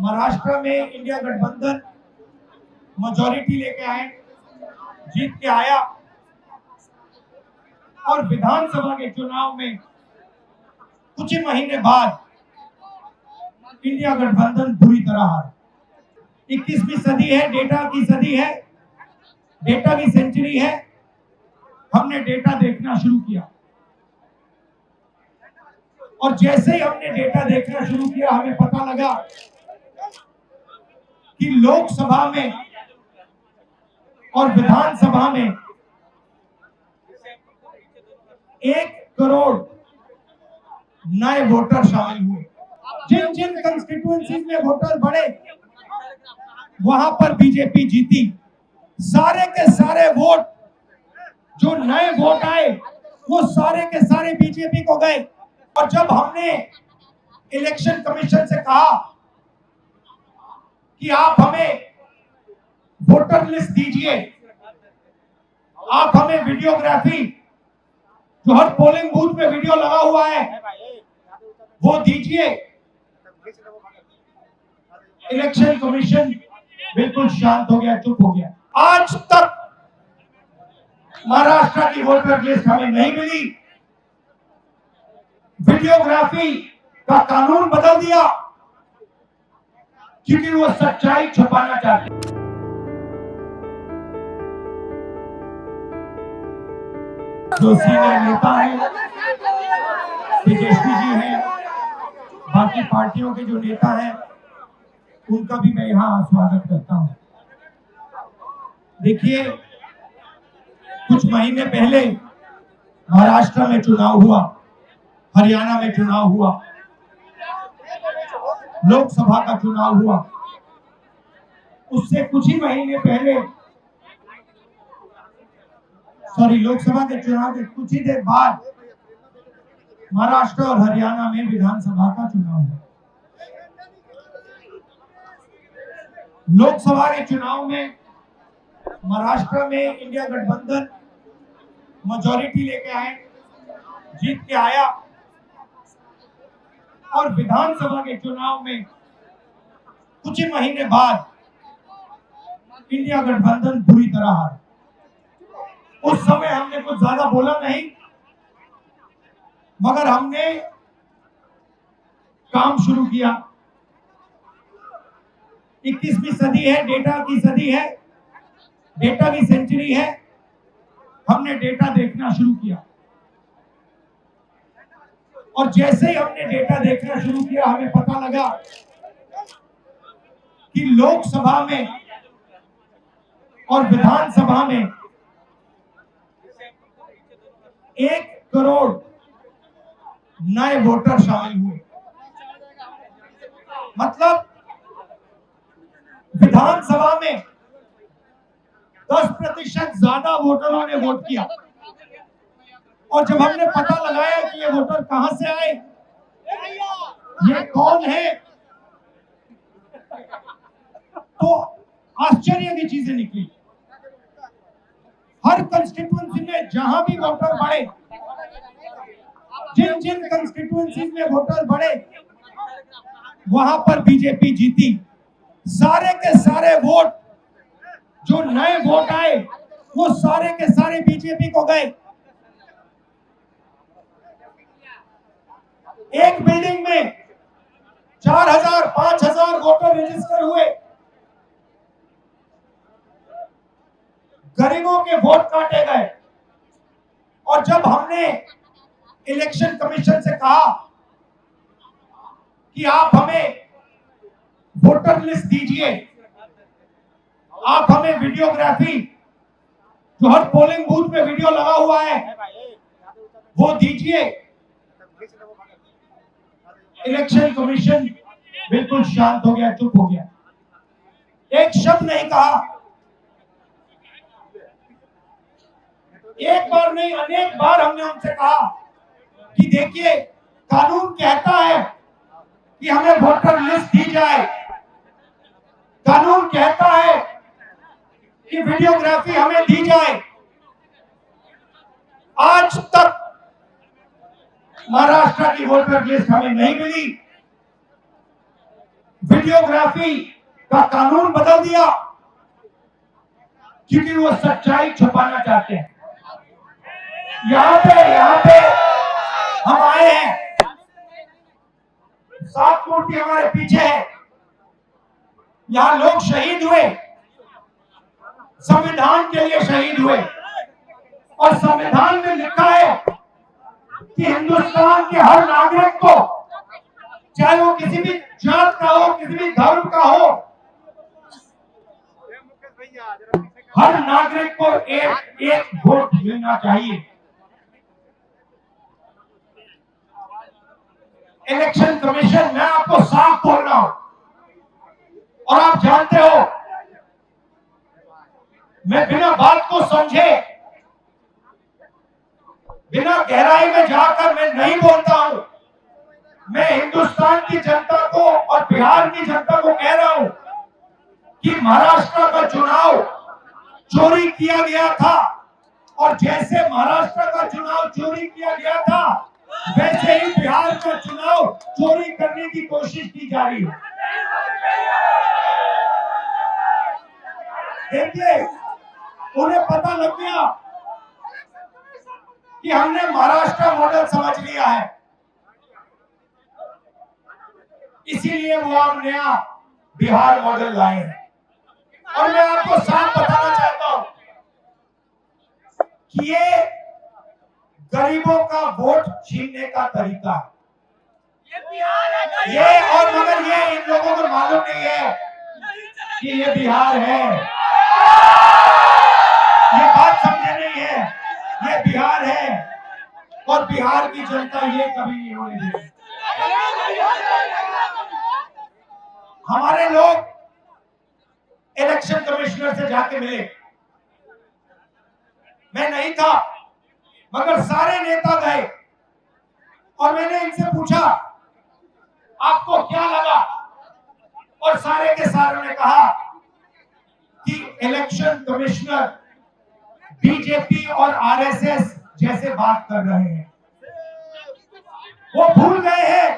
महाराष्ट्र में इंडिया गठबंधन मेजॉरिटी लेके आए, जीत के आया और विधानसभा के चुनाव में कुछ ही महीने बाद इंडिया गठबंधन बुरी तरह हारा। 21वीं सदी है, डेटा की सदी है, डेटा की सेंचुरी है। हमने डेटा देखना शुरू किया और जैसे ही हमने डेटा देखना शुरू किया हमें पता लगा कि लोकसभा में और विधानसभा में 1 करोड़ नए वोटर शामिल हुए। जिन जिन कंस्टिट्यूएंसीज में वोटर बढ़े वहां पर बीजेपी जीती। सारे के सारे वोट जो नए वोट आए वो सारे के सारे बीजेपी को गए। और जब हमने इलेक्शन कमीशन से कहा कि आप हमें वोटर लिस्ट दीजिए, आप हमें वीडियोग्राफी जो हर पोलिंग बूथ में वीडियो लगा हुआ है वो दीजिए, इलेक्शन कमीशन बिल्कुल शांत हो गया, चुप हो गया। आज तक महाराष्ट्र की वोटर लिस्ट हमें नहीं मिली। वीडियोग्राफी का कानून बदल दिया क्योंकि वो सच्चाई छुपाना चाहते। जो सीनियर नेता है तेजस्वी जी हैं, बाकी पार्टियों के जो नेता हैं उनका भी मैं यहाँ स्वागत करता हूँ। देखिए, कुछ महीने पहले महाराष्ट्र में चुनाव हुआ, हरियाणा में चुनाव हुआ, लोकसभा का चुनाव हुआ। उससे कुछ ही महीने पहले लोकसभा के चुनाव के कुछ ही देर बाद महाराष्ट्र और हरियाणा में विधानसभा का चुनाव हुआ। लोकसभा के चुनाव में महाराष्ट्र में इंडिया गठबंधन मेजॉरिटी लेके आए, जीत के आया और विधानसभा के चुनाव में कुछ ही महीने बाद इंडिया गठबंधन बुरी तरह हारा। उस समय हमने कुछ ज्यादा बोला नहीं, मगर हमने काम शुरू किया। 21वीं सदी है, डेटा की सदी है, डेटा की सेंचुरी है। हमने डेटा देखना शुरू किया और जैसे ही हमने डेटा देखना शुरू किया हमें पता लगा कि लोकसभा में और विधानसभा में 1 करोड़ नए वोटर शामिल हुए। मतलब विधानसभा में 10% ज्यादा वोटरों ने वोट किया। और जब हमने पता लगाया कि ये वोटर कहां से आए, ये कौन है, तो आश्चर्य की चीजें निकली। हर कंस्टिट्यूएंसी में जहां भी वोटर बढ़े, जिन जिन कंस्टिट्यूएंसीज में वोटर बढ़े वहां पर बीजेपी जीती। सारे के सारे वोट जो नए वोट आए वो सारे के सारे बीजेपी को गए। एक बिल्डिंग में 4000 5000 वोटर रजिस्टर हुए। गरीबों के वोट काटे गए। और जब हमने इलेक्शन कमीशन से कहा कि आप हमें वोटर लिस्ट दीजिए, आप हमें वीडियोग्राफी जो हर पोलिंग बूथ में वीडियो लगा हुआ है वो दीजिए, इलेक्शन कमीशन बिल्कुल शांत हो गया, चुप हो गया। एक शब्द नहीं कहा। एक बार नहीं, अनेक बार हमने उनसे कहा कि देखिए, कानून कहता है कि हमें वोटर लिस्ट दी जाए, कानून कहता है कि वीडियोग्राफी हमें दी जाए। आज तक महाराष्ट्र की वोटर लिस्ट हमें नहीं मिली। वीडियोग्राफी का कानून बदल दिया क्योंकि वो सच्चाई छुपाना चाहते हैं। यहाँ पे हम आए हैं, सात मूर्ति हमारे पीछे है। यहाँ लोग शहीद हुए, संविधान के लिए शहीद हुए, और संविधान में लिखा है कि हिंदुस्तान के हर नागरिक को, चाहे वो किसी भी जात का हो, किसी भी धर्म का हो, हर नागरिक को एक एक वोट मिलना चाहिए। इलेक्शन कमीशन, मैं आपको साफ बोल रहा हूं, और आप जानते हो मैं बिना बात को समझे, बिना गहराई में जाकर मैं नहीं बोलता हूं। मैं हिंदुस्तान की जनता को और बिहार की जनता को कह रहा हूं कि महाराष्ट्र का चुनाव चोरी किया गया था, और जैसे महाराष्ट्र का चुनाव चोरी किया गया था, वैसे ही बिहार का चुनाव चोरी करने की कोशिश की जा रही है। देखिए, उन्हें पता लग गया कि हमने महाराष्ट्र मॉडल समझ लिया है, इसीलिए वो हम नया बिहार मॉडल लाए हैं। और मैं आपको साफ बताना चाहता हूं कि ये गरीबों का वोट छीनने का तरीका है। ये और मगर ये इन लोगों को मालूम नहीं है कि ये बिहार है। ये बात समझे नहीं है, ये बिहार है, और बिहार की जनता ये कभी नहीं होने देगी। हमारे लोग इलेक्शन कमिश्नर से जाके मिले, मैं नहीं था मगर सारे नेता गए, और मैंने इनसे पूछा आपको क्या लगा, और सारे के सारों ने कहा कि इलेक्शन कमिश्नर बीजेपी और आरएसएस जैसे बात कर रहे हैं। वो भूल गए हैं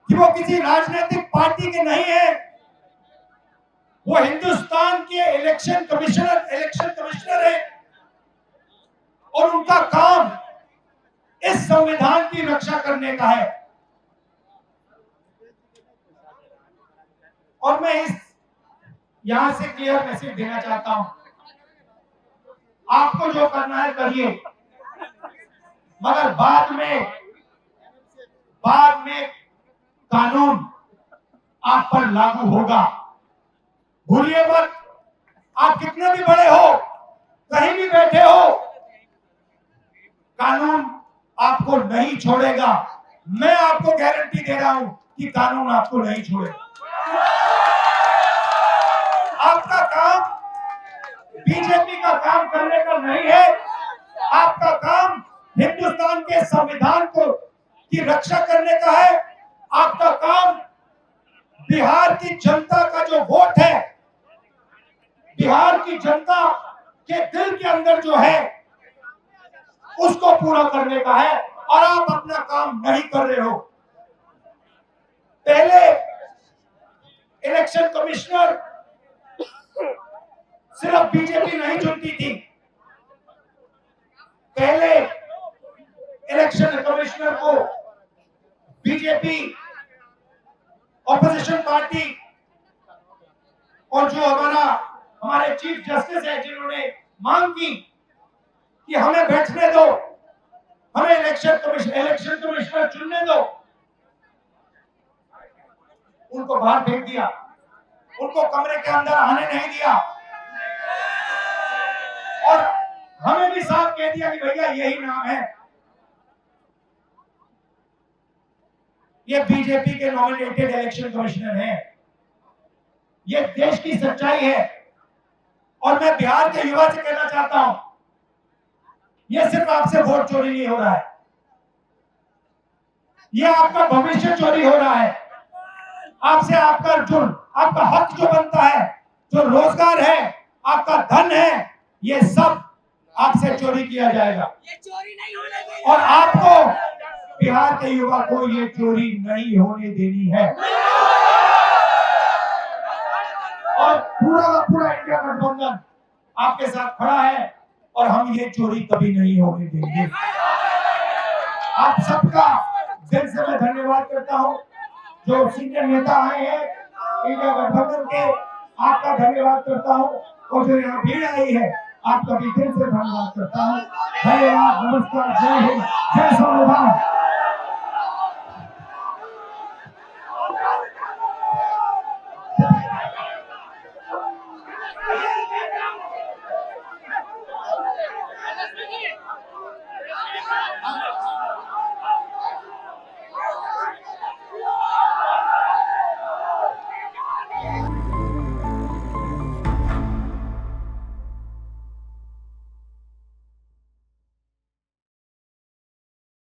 कि वो किसी राजनीतिक पार्टी के नहीं है, वो हिंदुस्तान के इलेक्शन कमिश्नर है, और उनका काम इस संविधान की रक्षा करने का है। और मैं यहां से क्लियर मैसेज देना चाहता हूं, आपको जो करना है करिए, मगर बाद में कानून आप पर लागू होगा। भूलिए मत, आप कितने भी बड़े हो, कहीं भी बैठे हो, कानून आपको नहीं छोड़ेगा। मैं आपको गारंटी दे रहा हूं कि कानून आपको नहीं छोड़ेगा। आपका काम बीजेपी का काम करने का नहीं है, आपका काम हिंदुस्तान के संविधान की रक्षा करने का है। आपका काम बिहार की जनता का जो वोट है, बिहार की जनता के दिल के अंदर जो है, उसको पूरा करने का है, और आप अपना काम नहीं कर रहे हो। पहले इलेक्शन कमिश्नर सिर्फ बीजेपी नहीं चुनती थी, पहले इलेक्शन कमिश्नर को बीजेपी, ऑपोजिशन पार्टी, और जो हमारे चीफ जस्टिस है, जिन्होंने मांग की कि हमें बैठने दो, हमें इलेक्शन कमिश्नर चुनने दो, उनको बाहर फेंक दिया, उनको कमरे के अंदर आने नहीं दिया, और हमें भी साफ कह दिया कि भैया यही नाम है, ये बीजेपी के नॉमिनेटेड इलेक्शन कमिश्नर हैं। ये देश की सच्चाई है, और मैं बिहार के युवा से कहना चाहता हूं, ये सिर्फ आपसे वोट चोरी नहीं हो रहा है, ये आपका भविष्य चोरी हो रहा है। आपसे आपका हक जो बनता है, जो रोजगार है, आपका धन है, ये सब आपसे चोरी किया जाएगा। ये चोरी नहीं होने देंगे, और आपको, बिहार के युवा को ये चोरी नहीं होने देनी है। गठबंधन आपके साथ खड़ा है और हम ये चोरी कभी नहीं होने देंगे। आप सबका दिल से मैं धन्यवाद करता हूं। जो सीनियर नेता आए हैं इंडिया गठबंधन के, आपका धन्यवाद करता हूं। और जो यहाँ भीड़ आई है, आपका भी दिल से धन्यवाद करता हूं। धन्यवाद, नमस्कार, जय हिंद, जय संविधान।